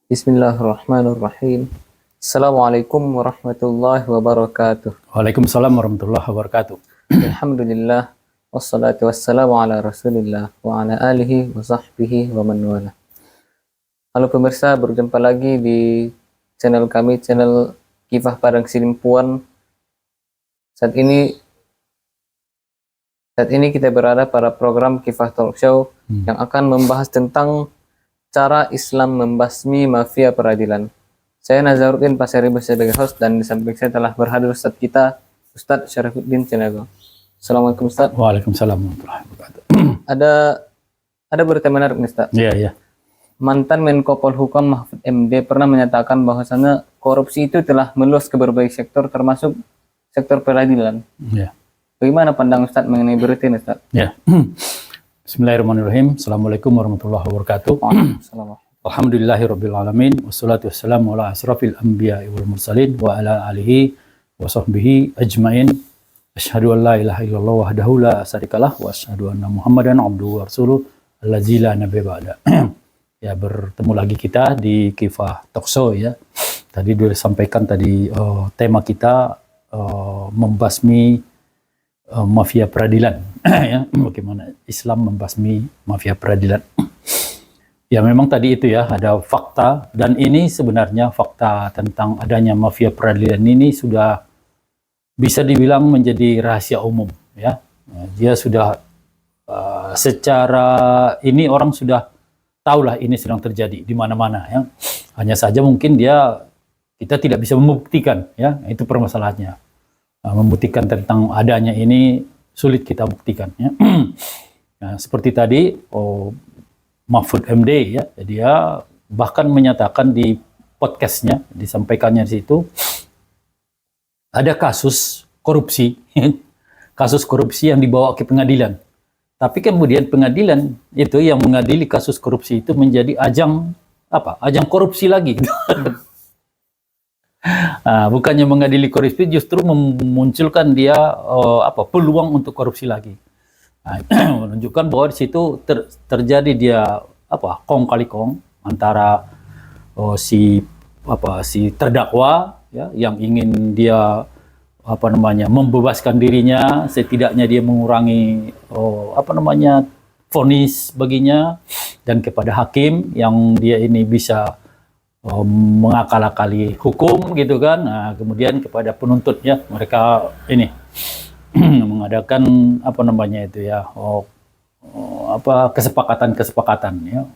Bismillahirrahmanirrahim. Assalamualaikum warahmatullahi wabarakatuh. Waalaikumsalam warahmatullahi wabarakatuh. Alhamdulillah wassalatu wassalamu ala Rasulillah wa ala alihi wa sahbihi wa man wala. Halo pemirsa, berjumpa lagi di channel kami, channel Kifah Padang Sidimpuan. Saat ini kita berada pada program Kifah Talk Show yang akan membahas tentang cara Islam membasmi mafia peradilan. Saya Nazaruddin Pasaribu sebagai host, dan di samping saya telah berhadir Ustadz kita, Ustadz Syarifuddin Cinago. Assalamualaikum Ustadz. Waalaikumsalam warahmatullahi wabarakatuh. Ada berita menarik nih Ustadz. Iya. Mantan Menko Polhukam Mahfud MD pernah menyatakan bahwasannya korupsi itu telah meluas ke berbagai sektor, termasuk sektor peradilan. Iya. Bagaimana pandang Ustadz mengenai berita ini Ustadz? Iya. Bismillahirrahmanirrahim. Assalamualaikum warahmatullahi wabarakatuh. Alhamdulillahirabbil alamin, wassalatu wassalamu ala asrafil anbiya'i wal mursalin wa ala alihi wa sahbihi ajmain. Asyhadu an la ilaha illallah wahdahu la syarikalah wa asyhadu anna Muhammadan abduhu wa rasuluh allazi la nabiyya ba'da. Ya, bertemu lagi kita di Kifah Talk Show ya. Tadi sudah disampaikan tema kita membasmi mafia peradilan ya, bagaimana Islam membasmi mafia peradilan. Ya memang tadi itu ya, ada fakta, dan ini sebenarnya fakta tentang adanya mafia peradilan ini sudah bisa dibilang menjadi rahasia umum ya. Dia sudah secara ini orang sudah tahulah ini sedang terjadi di mana-mana ya. Hanya saja mungkin kita tidak bisa membuktikan ya, itu permasalahannya. Membuktikan tentang adanya ini sulit kita buktikan ya. Nah, seperti tadi Mahfud MD ya, dia bahkan menyatakan di podcastnya, disampaikannya di situ ada kasus korupsi kasus korupsi yang dibawa ke pengadilan, tapi kemudian pengadilan itu yang mengadili kasus korupsi itu menjadi ajang korupsi lagi. Bukannya mengadili korupsi, justru memunculkan dia peluang untuk korupsi lagi. Menunjukkan bahwa di situ terjadi dia kong kali kong antara si terdakwa ya, yang ingin dia membebaskan dirinya, setidaknya dia mengurangi vonis baginya, dan kepada hakim yang dia ini bisa mengakal-akali hukum gitu kan. Nah, kemudian kepada penuntutnya, mereka ini mengadakan kesepakatan ya.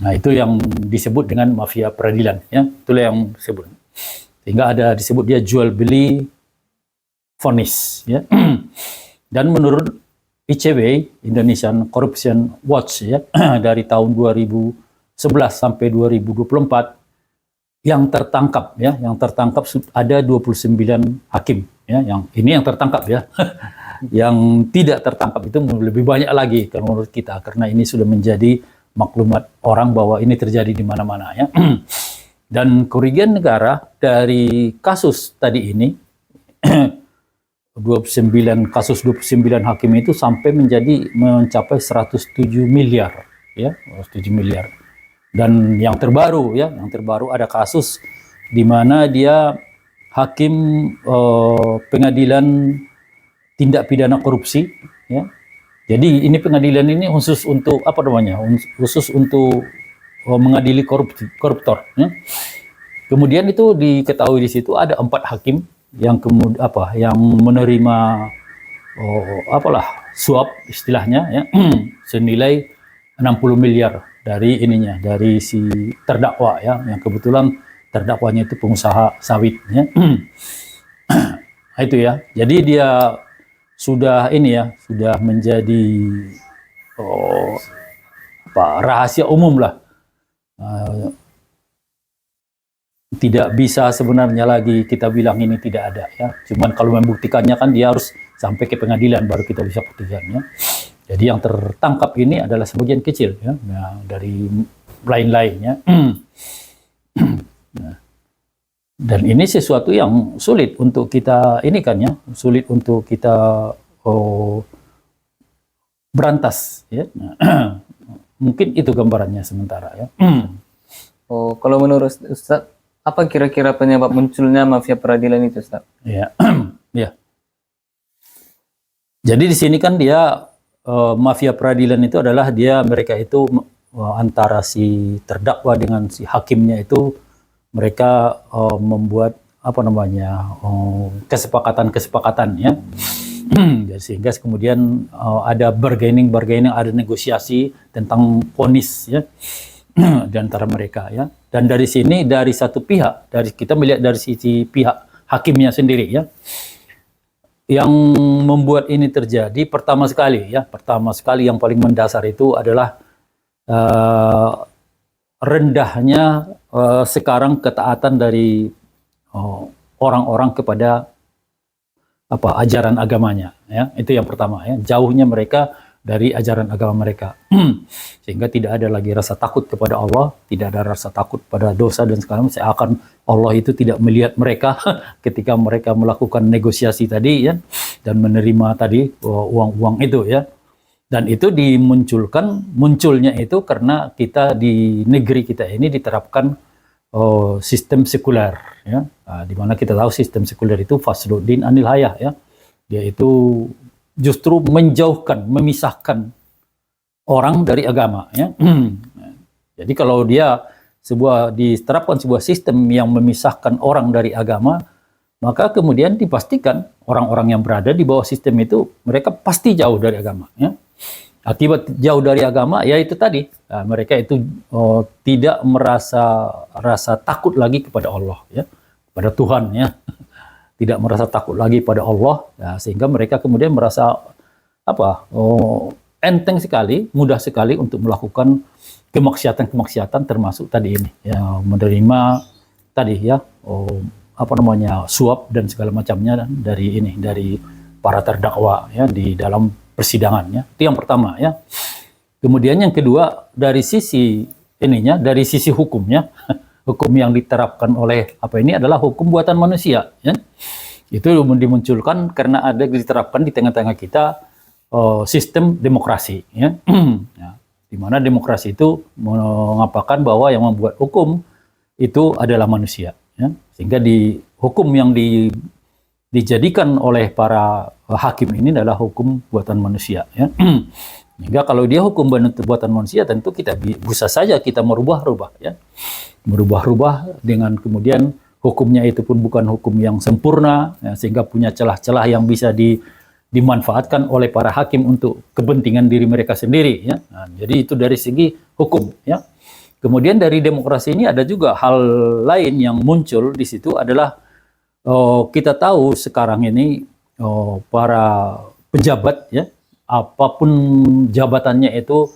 Nah, itu yang disebut dengan mafia peradilan ya. Itulah yang disebut. Sehingga ada disebut dia jual beli vonis ya. Dan menurut ICW, Indonesian Corruption Watch ya, dari tahun 2011 sampai 2024 yang tertangkap ada 29 hakim ya, yang tertangkap ya. Yang tidak tertangkap itu lebih banyak lagi kalau menurut kita, karena ini sudah menjadi maklumat orang bahwa ini terjadi di mana-mana ya. Dan kerugian negara dari kasus tadi ini 29 hakim itu sampai mencapai 107 miliar ya, 107 miliar. Dan yang terbaru ada kasus di mana dia hakim pengadilan tindak pidana korupsi ya. Jadi ini pengadilan ini khusus untuk mengadili koruptor ya. Kemudian itu diketahui di situ ada 4 hakim yang yang menerima suap istilahnya ya, senilai 60 miliar dari si terdakwa ya, yang kebetulan terdakwanya itu pengusaha sawit ya. Itu ya. Jadi dia sudah menjadi rahasia umum lah. Tidak bisa sebenarnya lagi kita bilang ini tidak ada ya. Cuman kalau membuktikannya kan dia harus sampai ke pengadilan baru kita bisa buktikan ya. Jadi yang tertangkap ini adalah sebagian kecil ya, dari lain-lainnya. Dan ini sesuatu yang sulit untuk kita sulit untuk kita berantas ya. mungkin itu gambarannya sementara ya. Oh, kalau menurut Ustaz, apa kira-kira penyebab munculnya mafia peradilan itu, Ustaz? Ya, ya. Jadi di sini kan dia mafia peradilan itu adalah mereka itu antara si terdakwa dengan si hakimnya itu mereka membuat kesepakatan ya. Sehingga kemudian ada bargaining, ada negosiasi tentang vonis ya di antara mereka ya. Dan dari sini dari satu pihak, kita melihat dari sisi pihak hakimnya sendiri ya. Yang membuat ini terjadi pertama sekali yang paling mendasar itu adalah rendahnya sekarang ketaatan dari orang-orang kepada ajaran agamanya ya. Itu yang pertama ya, jauhnya mereka dari ajaran agama mereka sehingga tidak ada lagi rasa takut kepada Allah, tidak ada rasa takut pada dosa dan sekarang seakan Allah itu tidak melihat mereka ketika mereka melakukan negosiasi tadi ya dan menerima tadi uang-uang itu ya. Dan itu munculnya itu karena kita di negeri kita ini diterapkan sistem sekuler ya. Di mana kita tahu sistem sekuler itu fasluddin anil hayah ya. Dia itu justru memisahkan orang dari agama ya. Jadi kalau dia diterapkan sebuah sistem yang memisahkan orang dari agama, maka kemudian dipastikan orang-orang yang berada di bawah sistem itu mereka pasti jauh dari agama ya. Akibat jauh dari agama ya itu tadi, mereka itu tidak rasa takut lagi kepada Allah ya, kepada Tuhan ya. Tidak merasa takut lagi pada Allah ya, sehingga mereka kemudian merasa enteng sekali, mudah sekali untuk melakukan kemaksiatan termasuk tadi ini ya, menerima tadi ya suap dan segala macamnya dari para terdakwa ya di dalam persidangan ya. Itu yang pertama ya. Kemudian yang kedua dari sisi hukumnya hukum yang diterapkan oleh ini adalah hukum buatan manusia ya. Itu dimunculkan karena diterapkan di tengah-tengah kita sistem demokrasi ya. Ya. Di mana demokrasi itu mengatakan bahwa yang membuat hukum itu adalah manusia ya. Sehingga hukum yang dijadikan oleh para hakim ini adalah hukum buatan manusia ya. Sehingga kalau dia hukum buatan manusia tentu kita bisa saja kita merubah-rubah ya. Merubah-rubah dengan kemudian hukumnya itu pun bukan hukum yang sempurna ya, sehingga punya celah-celah yang bisa dimanfaatkan oleh para hakim untuk kepentingan diri mereka sendiri ya. Nah, jadi itu dari segi hukum ya. Kemudian dari demokrasi ini ada juga hal lain yang muncul di situ adalah kita tahu sekarang ini para pejabat ya, apapun jabatannya itu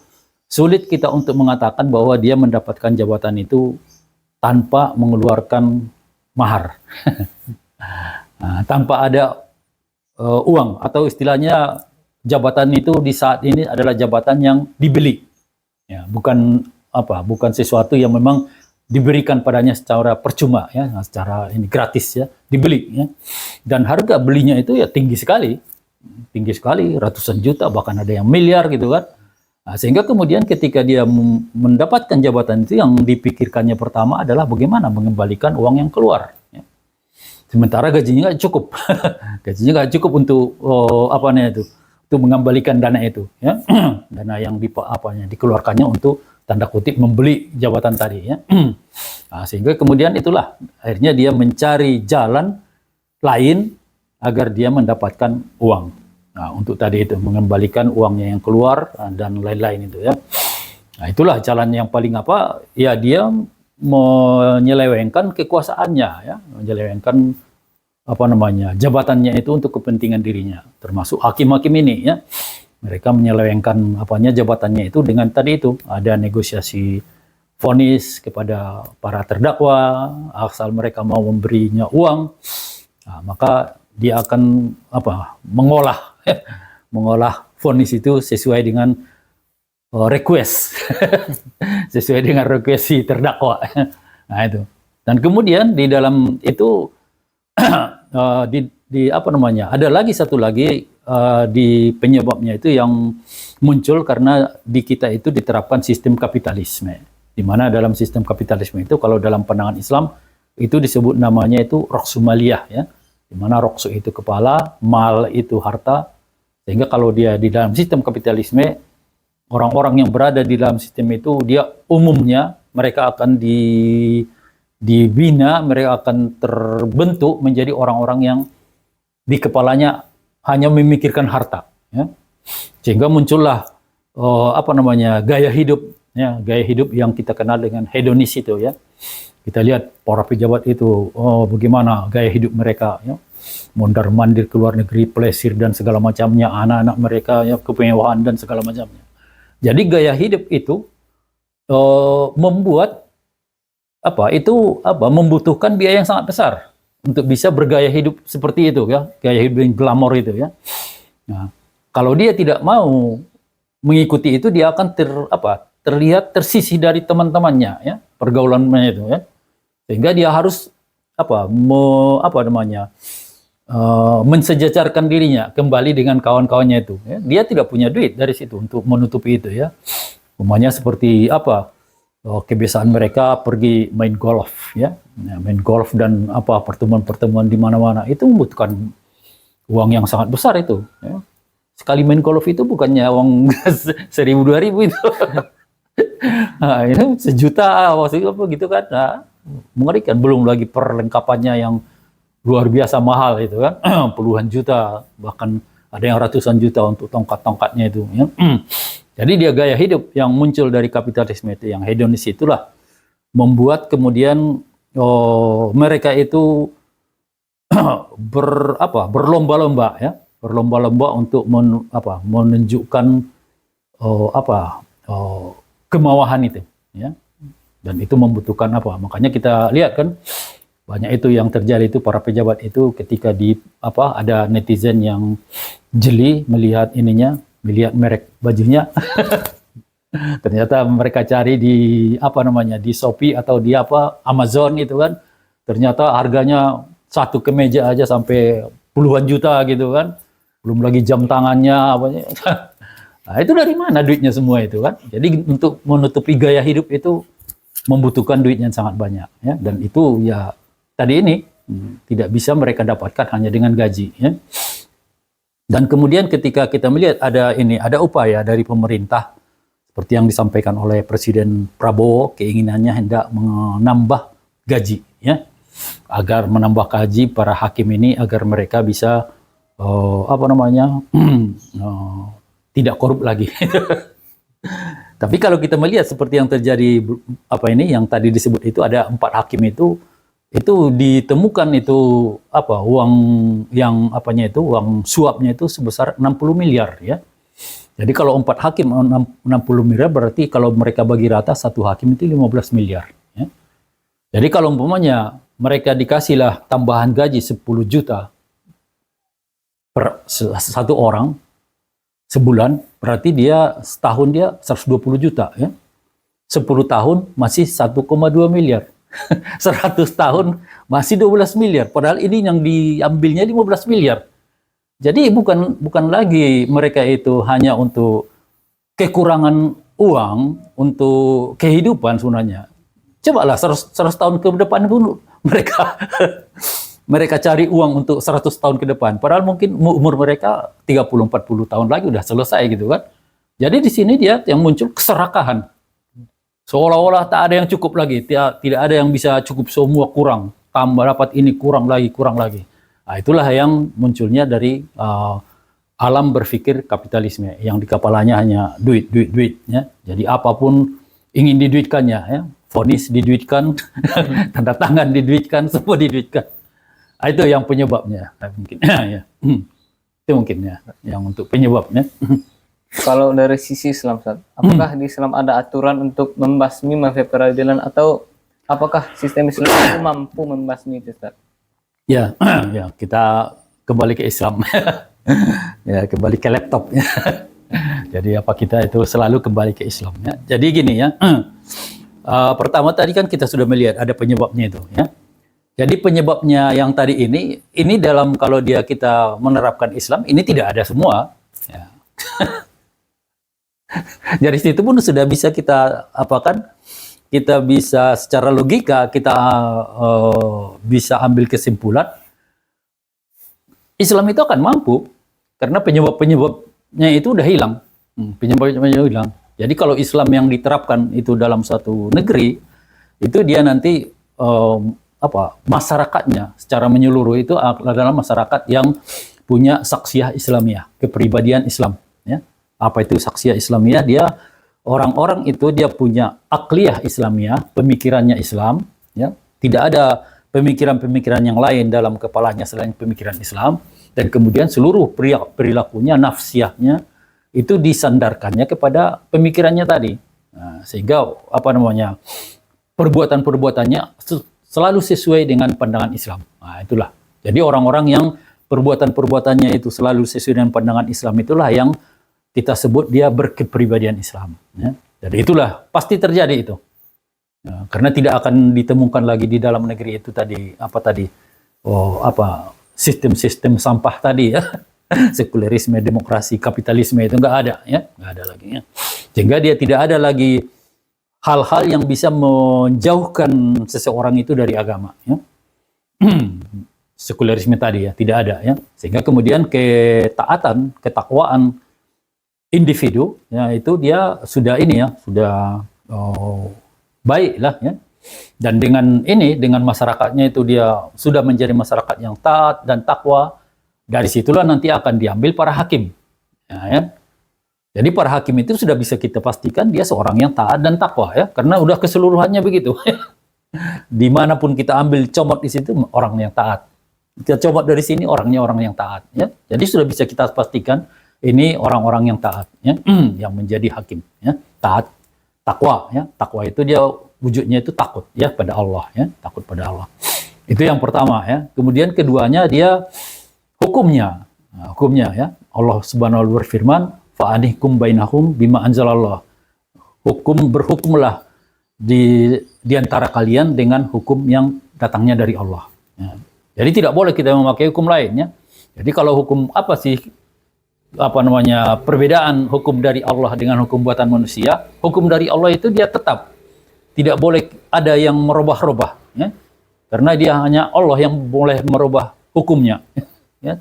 sulit kita untuk mengatakan bahwa dia mendapatkan jabatan itu tanpa mengeluarkan mahar. Nah, tanpa ada uang atau istilahnya jabatan itu di saat ini adalah jabatan yang dibeli. Ya, bukan sesuatu yang memang diberikan padanya secara percuma ya, secara gratis ya, dibeli ya. Dan harga belinya itu ya tinggi sekali, ratusan juta bahkan ada yang miliar gitu kan. Nah, sehingga kemudian ketika dia mendapatkan jabatan itu yang dipikirkannya pertama adalah bagaimana mengembalikan uang yang keluar. Ya. Sementara gajinya nggak cukup, gajinya nggak cukup untuk untuk mengembalikan dana itu, ya. Dana yang dikeluarkannya untuk tanda kutip membeli jabatan tadi, ya. Nah, sehingga kemudian itulah akhirnya dia mencari jalan lain agar dia mendapatkan uang. Nah, untuk tadi itu mengembalikan uangnya yang keluar dan lain-lain itu ya. Nah, itulah jalan yang paling ya dia menyelewengkan kekuasaannya ya, menyelewengkan jabatannya itu untuk kepentingan dirinya. Termasuk hakim-hakim ini ya. Mereka menyelewengkan jabatannya itu dengan tadi itu ada negosiasi vonis kepada para terdakwa asal mereka mau memberinya uang. Nah, maka dia akan mengolah vonis itu sesuai dengan request sesuai dengan request si terdakwa. Nah itu. Dan kemudian di dalam itu di apa namanya? Ada lagi satu lagi di penyebabnya itu yang muncul karena di kita itu diterapkan sistem kapitalisme. Di mana dalam sistem kapitalisme itu kalau dalam pandangan Islam itu disebut namanya itu roksumaliyah ya. Di mana roksu itu kepala, mal itu harta. Sehingga kalau dia di dalam sistem kapitalisme, orang-orang yang berada di dalam sistem itu dia umumnya mereka akan dibina, mereka akan terbentuk menjadi orang-orang yang di kepalanya hanya memikirkan harta, ya. Sehingga muncullah apa namanya gaya hidup, ya, gaya hidup yang kita kenal dengan hedonis itu, ya. Kita lihat para pejabat itu, bagaimana gaya hidup mereka, ya. Mondar-mandir ke luar negeri, plesir dan segala macamnya, anak-anak mereka, ya, kemewahan dan segala macamnya. Jadi gaya hidup itu membuat membutuhkan biaya yang sangat besar untuk bisa bergaya hidup seperti itu, ya, gaya hidup yang glamor itu, ya. Nah, kalau dia tidak mau mengikuti itu, dia akan terlihat tersisih dari teman-temannya, ya, pergaulannya itu, ya, sehingga dia harus mensejajarkan dirinya kembali dengan kawan-kawannya itu, ya. Dia tidak punya duit dari situ untuk menutupi itu, ya. Umpamanya seperti kebiasaan mereka pergi main golf, ya, main golf dan pertemuan-pertemuan di mana-mana itu membutuhkan uang yang sangat besar itu, ya. Sekali main golf itu bukannya uang 1.000 2.000 itu, nah, ini sejuta gitu kan, nah, mengerikan. Belum lagi perlengkapannya yang luar biasa mahal itu kan, puluhan juta, bahkan ada yang ratusan juta untuk tongkat-tongkatnya itu, ya. Jadi dia gaya hidup yang muncul dari kapitalisme itu, yang hedonis itulah membuat kemudian mereka itu berlomba-lomba, ya, berlomba-lomba untuk menunjukkan kemawahan itu, ya. Dan itu membutuhkan makanya kita lihat kan banyak itu yang terjadi itu, para pejabat itu ketika ada netizen yang jeli melihat melihat merek bajunya, ternyata mereka cari di di Shopee atau di Amazon itu kan, ternyata harganya satu kemeja aja sampai puluhan juta gitu kan, belum lagi jam tangannya nah, itu dari mana duitnya semua itu kan. Jadi untuk menutupi gaya hidup itu membutuhkan duit yang sangat banyak, ya, dan itu ya tadi ini tidak bisa mereka dapatkan hanya dengan gaji, ya. Dan kemudian ketika kita melihat ada upaya dari pemerintah seperti yang disampaikan oleh Presiden Prabowo, keinginannya hendak menambah gaji, ya, agar menambah gaji para hakim ini agar mereka bisa tidak korup lagi. Tapi kalau kita melihat seperti yang terjadi yang tadi disebut itu, ada 4 hakim itu ditemukan itu uang yang uang suapnya itu sebesar 60 miliar, ya. Jadi kalau 4 hakim 60 miliar, berarti kalau mereka bagi rata satu hakim itu 15 miliar, ya. Jadi kalau umpamanya mereka dikasihlah tambahan gaji 10 juta per satu orang sebulan, berarti dia setahun dia 120 juta, ya. 10 tahun masih 1,2 miliar. 100 tahun masih 12 miliar. Padahal ini yang diambilnya 15 miliar. Jadi bukan lagi mereka itu hanya untuk kekurangan uang, untuk kehidupan sebenarnya. Cobalah 100 tahun ke depan dulu mereka cari uang untuk 100 tahun ke depan. Padahal mungkin umur mereka 30-40 tahun lagi udah selesai gitu kan. Jadi di sini dia yang muncul keserakahan. Seolah-olah tak ada yang cukup lagi, tidak ada yang bisa cukup, semua kurang, tambah dapat ini kurang lagi. Nah, itulah yang munculnya dari alam berpikir kapitalisme yang di kepalanya hanya duit, ya. Jadi apapun ingin diduitkannya, ya. Vonis diduitkan, tanda tangan diduitkan, semua diduitkan. Nah, itu yang penyebabnya, mungkin. Ya. Itu mungkin ya, yang untuk penyebabnya. Kalau dari sisi Islam, Ustaz, apakah di Islam ada aturan untuk membasmi mafia peradilan, atau apakah sistem Islam itu mampu membasmi itu, Ustaz? Ya, ya, kita kembali ke Islam. Ya, kembali ke laptop. Jadi kita itu selalu kembali ke Islam, ya. Jadi gini, ya. Pertama tadi kan kita sudah melihat ada penyebabnya itu, ya. Jadi penyebabnya yang tadi ini dalam kalau kita menerapkan Islam, ini tidak ada semua. Ya. Dari situ pun sudah bisa kita apakan? Kita bisa secara logika kita bisa ambil kesimpulan Islam itu akan mampu karena penyebab-penyebabnya itu udah hilang. Penyebabnya hilang. Jadi kalau Islam yang diterapkan itu dalam suatu negeri, itu dia nanti masyarakatnya secara menyeluruh itu adalah masyarakat yang punya saksiyah Islamiyah, kepribadian Islam. Ya. Apa itu saksiyah Islamiyah? Dia orang-orang itu dia punya akliyah Islamiyah, pemikirannya Islam. Ya. Tidak ada pemikiran-pemikiran yang lain dalam kepalanya selain pemikiran Islam. Dan kemudian seluruh perilakunya, nafsiyahnya itu disandarkannya kepada pemikirannya tadi. Nah, sehingga perbuatan-perbuatannya selalu sesuai dengan pandangan Islam. Nah, itulah. Jadi orang-orang yang perbuatan-perbuatannya itu selalu sesuai dengan pandangan Islam itulah yang kita sebut dia berkepribadian Islam. Ya. Jadi itulah pasti terjadi itu. Ya, karena tidak akan ditemukan lagi di dalam negeri itu sistem-sistem sampah tadi ya. Sekulerisme, demokrasi, kapitalisme itu nggak ada ya, nggak ada lagi ya. Sehingga dia tidak ada lagi hal-hal yang bisa menjauhkan seseorang itu dari agama. Ya. Sekulerisme tadi ya, tidak ada ya. Sehingga kemudian ketakwaan individu, ya itu dia sudah baik lah ya. Dan dengan masyarakatnya itu dia sudah menjadi masyarakat yang taat dan takwa. Dari situlah nanti akan diambil para hakim. Ya. Jadi para hakim itu sudah bisa kita pastikan dia seorang yang taat dan takwa ya, karena udah keseluruhannya begitu. Dimanapun kita ambil comot di situ orang yang taat. Kita comot dari sini orangnya orang yang taat. Ya. Jadi sudah bisa kita pastikan ini orang-orang yang taat, ya, yang menjadi hakim. Ya. Taat, takwa. Ya. Takwa itu dia wujudnya itu takut ya pada Allah. Ya. Takut pada Allah. Itu yang pertama ya. Kemudian keduanya dia hukumnya. Nah, hukumnya ya. Allah Subhanahu wa ta'ala berfirman, fa'anihkum bainahum bima anzalallah. Berhukumlah di antara kalian dengan hukum yang datangnya dari Allah. Ya. Jadi tidak boleh kita memakai hukum lain ya. Jadi kalau hukum perbedaan hukum dari Allah dengan hukum buatan manusia, hukum dari Allah itu dia tetap tidak boleh ada yang merubah-rubah ya. Karena dia hanya Allah yang boleh merubah hukumnya. Ya.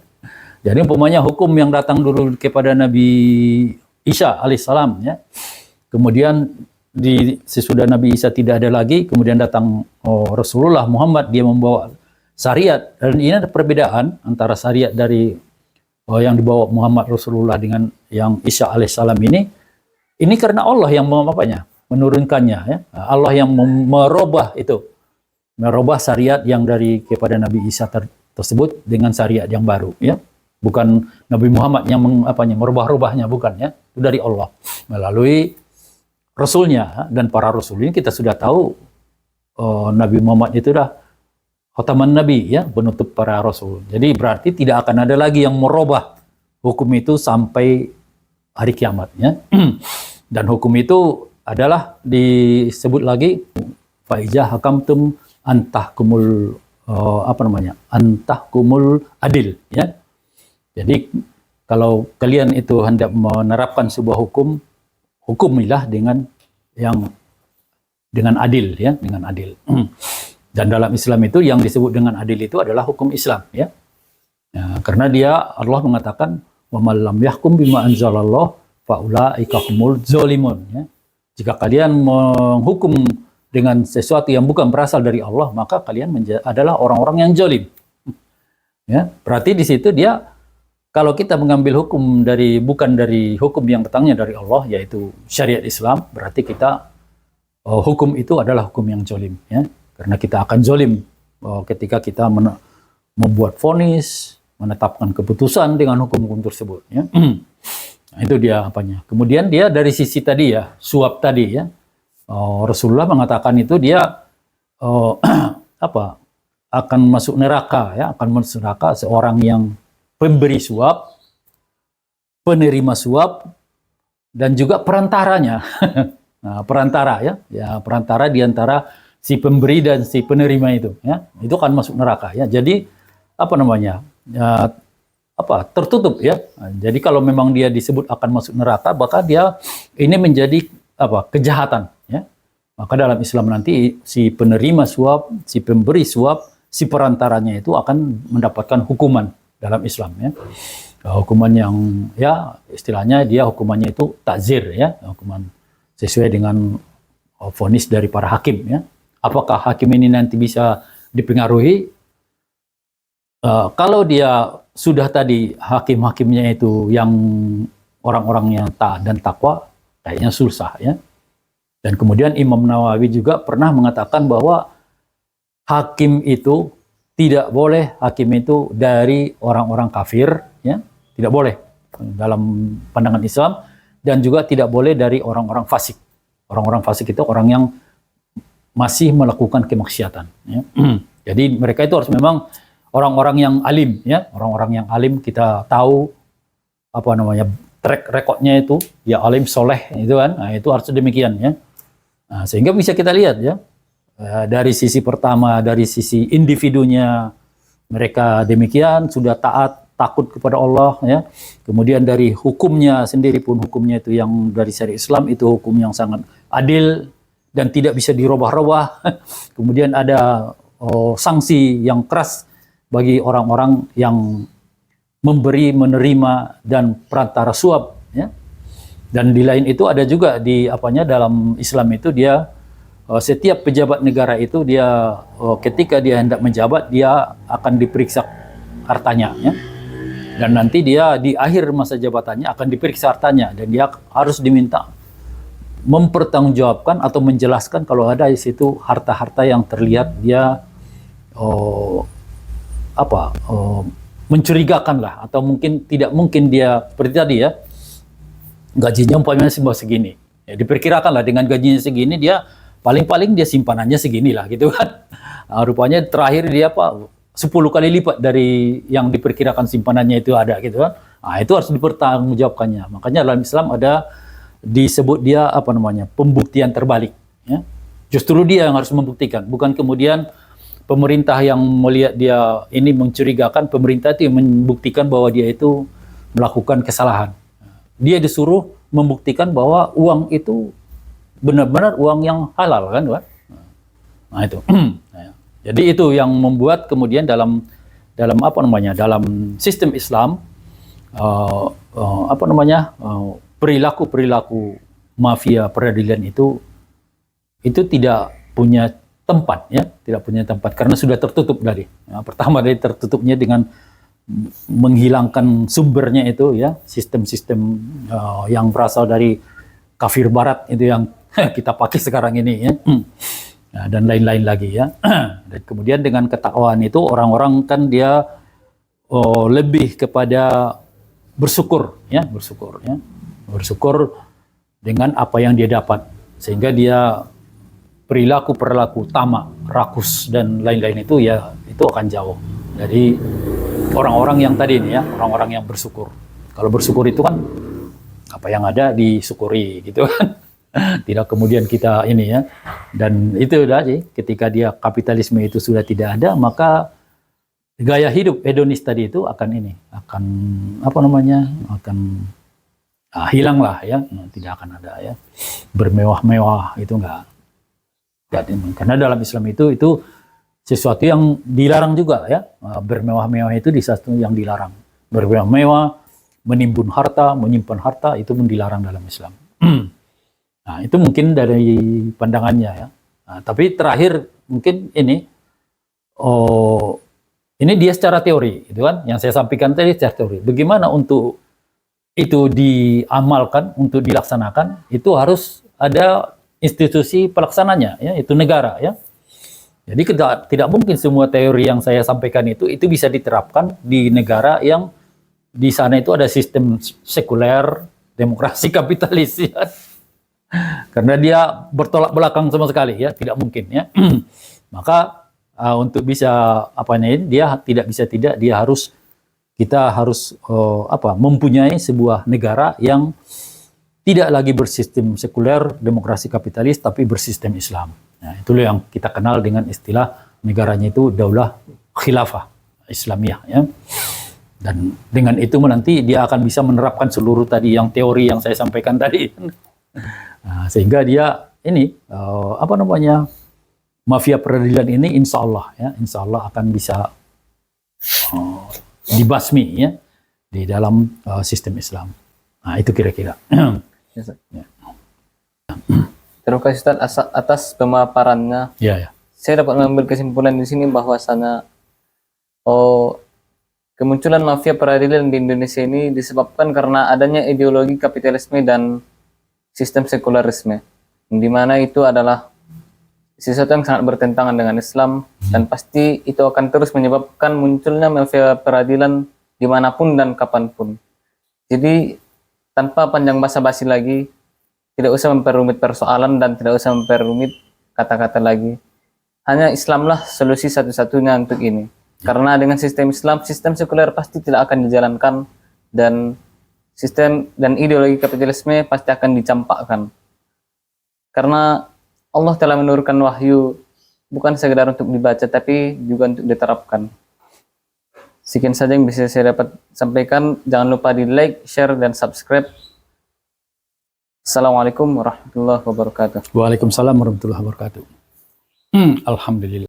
Jadi umpamanya hukum yang datang dulu kepada Nabi Isa alaihissalam ya. Kemudian sesudah Nabi Isa tidak ada lagi, kemudian datang Rasulullah Muhammad, dia membawa syariat. Dan ini ada perbedaan antara syariat dari yang dibawa Muhammad Rasulullah dengan yang Isa alaihissalam ini. Ini karena Allah yang menurunkannya ya. Allah yang merubah syariat yang dari kepada Nabi Isa tersebut dengan syariat yang baru ya. Bukan Nabi Muhammad yang merubah-rubahnya, bukan ya. Itu dari Allah melalui Rasulnya. Dan para Rasul ini kita sudah tahu Nabi Muhammad itu dah khataman Nabi ya, penutup para Rasul. Jadi berarti tidak akan ada lagi yang merubah hukum itu sampai hari kiamat ya. Dan hukum itu adalah disebut lagi faizah hakamtum antahkumul antahkumul adil ya. Jadi kalau kalian itu hendak menerapkan sebuah hukum, hukumilah dengan adil ya, dengan adil. Dan dalam Islam itu yang disebut dengan adil itu adalah hukum Islam ya. Ya karena Allah mengatakan wa man lam yahkum bima anzalallah fa ulaika humul zalimun ya. Jika kalian menghukum dengan sesuatu yang bukan berasal dari Allah, maka kalian adalah orang-orang yang zalim. Ya, berarti di situ dia kalau kita mengambil hukum bukan dari hukum yang datangnya dari Allah, yaitu syariat Islam, berarti kita hukum itu adalah hukum yang zalim, ya. Karena kita akan zalim ketika kita membuat vonis, menetapkan keputusan dengan hukum-hukum tersebut, ya. Nah, itu dia apanya. Kemudian dia dari sisi tadi ya, suap tadi ya, Rasulullah mengatakan itu dia akan masuk neraka ya, akan masuk neraka seorang yang pemberi suap, penerima suap, dan juga perantaranya. Nah, perantara ya, perantara di antara si pemberi dan si penerima itu, ya, itu akan masuk neraka, ya. Jadi apa namanya, tertutup, ya. Jadi kalau memang dia disebut akan masuk neraka, maka dia ini menjadi kejahatan, ya. Maka dalam Islam nanti si penerima suap, si pemberi suap, si perantaranya itu akan mendapatkan hukuman dalam Islam, ya. Hukuman yang, ya, istilahnya dia hukumannya itu takzir, ya, hukuman sesuai dengan vonis dari para hakim, ya. Apakah hakim ini nanti bisa dipengaruhi? Kalau dia sudah tadi hakim-hakimnya itu yang orang-orang yang taat dan takwa, kayaknya susah, ya. Dan kemudian Imam Nawawi juga pernah mengatakan bahwa hakim itu tidak boleh, hakim itu dari orang-orang kafir, ya, tidak boleh dalam pandangan Islam, dan juga tidak boleh dari orang-orang fasik. Orang-orang fasik itu orang yang masih melakukan kemaksiatan, ya. Jadi mereka itu harus memang orang-orang yang alim, ya, orang-orang yang alim. Kita tahu track recordnya itu, ya, alim soleh itu kan, nah, itu harus demikian, ya. Nah, sehingga bisa kita lihat, ya, dari sisi pertama, dari sisi individunya mereka demikian, sudah taat, takut kepada Allah, ya. Kemudian dari hukumnya sendiri pun, hukumnya itu yang dari syariat Islam itu hukum yang sangat adil dan tidak bisa dirubah-rubah. Kemudian ada sanksi yang keras bagi orang-orang yang memberi, menerima, dan perantara suap, ya. Dan di lain itu ada juga dalam Islam itu dia setiap pejabat negara itu dia ketika dia hendak menjabat dia akan diperiksa hartanya, ya. Dan nanti dia di akhir masa jabatannya akan diperiksa hartanya dan dia harus diminta mempertanggungjawabkan atau menjelaskan kalau ada di situ harta-harta yang terlihat dia mencurigakan lah, atau mungkin tidak mungkin dia seperti tadi, ya, gajinya umpamanya segini, ya, diperkirakan lah dengan gajinya segini dia paling-paling dia simpanannya segini lah, gitu kan. Nah, rupanya terakhir dia 10 kali lipat dari yang diperkirakan simpanannya itu ada, gitu kan. Nah, itu harus dipertanggungjawabkannya. Makanya dalam Islam ada disebut dia pembuktian terbalik, ya. Justru dia yang harus membuktikan, bukan kemudian pemerintah yang melihat dia ini mencurigakan, pemerintah itu yang membuktikan bahwa dia itu melakukan kesalahan. Dia disuruh membuktikan bahwa uang itu benar-benar uang yang halal, kan, Pak? Nah, itu. Jadi itu yang membuat kemudian dalam dalam sistem Islam perilaku mafia peradilan itu tidak punya tempat, ya, tidak punya tempat karena sudah tertutup dari. Ya, pertama dari tertutupnya dengan menghilangkan sumbernya itu, ya, sistem-sistem yang berasal dari kafir barat itu yang kita pakai sekarang ini, ya. Nah, dan lain-lain lagi, ya. Dan kemudian dengan ketakwaan itu orang-orang kan dia lebih kepada bersyukur, ya, bersyukur dengan apa yang dia dapat, sehingga dia perilaku tamak, rakus dan lain-lain itu, ya, itu akan jauh dari orang-orang yang tadi ini, ya, orang-orang yang bersyukur. Kalau bersyukur itu kan apa yang ada disyukuri, gitu kan. Tidak kemudian kita ini, ya. Dan itu tadi ketika dia kapitalisme itu sudah tidak ada, maka gaya hidup hedonis tadi itu akan hilang lah, ya. Tidak akan ada, ya, bermewah-mewah itu enggak. Karena dalam Islam itu sesuatu yang dilarang juga, ya. Bermewah-mewah itu sesuatu yang dilarang. Bermewah-mewah, menimbun harta, menyimpan harta itu pun dilarang dalam Islam. Nah, itu mungkin dari pandangannya, ya. Nah, tapi terakhir mungkin ini dia secara teori, itu kan yang saya sampaikan tadi secara teori. Bagaimana untuk itu diamalkan, untuk dilaksanakan, itu harus ada institusi pelaksananya, ya, itu negara, ya. Jadi tidak mungkin semua teori yang saya sampaikan itu bisa diterapkan di negara yang di sana itu ada sistem sekuler, demokrasi kapitalis, ya. Karena dia bertolak belakang sama sekali, ya, tidak mungkin, ya. Maka untuk bisa kita harus mempunyai sebuah negara yang tidak lagi bersistem sekuler, demokrasi kapitalis, tapi bersistem Islam. Nah, itulah yang kita kenal dengan istilah negaranya itu Daulah Khilafah Islamiyah, ya. Dan dengan itu nanti dia akan bisa menerapkan seluruh tadi yang teori yang saya sampaikan tadi. Nah, sehingga dia ini mafia peradilan ini insya Allah akan bisa dibasmi, ya, di dalam sistem Islam. Nah, itu kira-kira. Ya, Ustaz. Terima kasih Ustaz atas pemaparannya. Ya, ya. Saya dapat mengambil kesimpulan di sini bahwasanya kemunculan mafia peradilan di Indonesia ini disebabkan karena adanya ideologi kapitalisme dan sistem sekularisme, di mana itu adalah sesuatu yang sangat bertentangan dengan Islam, dan pasti itu akan terus menyebabkan munculnya mafia peradilan dimanapun dan kapanpun. Jadi tanpa panjang basa-basi lagi, tidak usah memperumit persoalan dan tidak usah memperumit kata-kata lagi. Hanya Islamlah solusi satu-satunya untuk ini. Karena dengan sistem Islam, sistem sekuler pasti tidak akan dijalankan, dan sistem dan ideologi kapitalisme pasti akan dicampakkan. Karena Allah telah menurunkan wahyu bukan sekedar untuk dibaca, tapi juga untuk diterapkan. Sekian saja yang bisa saya dapat sampaikan. Jangan lupa di like, share, dan subscribe. Assalamualaikum warahmatullahi wabarakatuh. Waalaikumsalam warahmatullahi wabarakatuh. Alhamdulillah.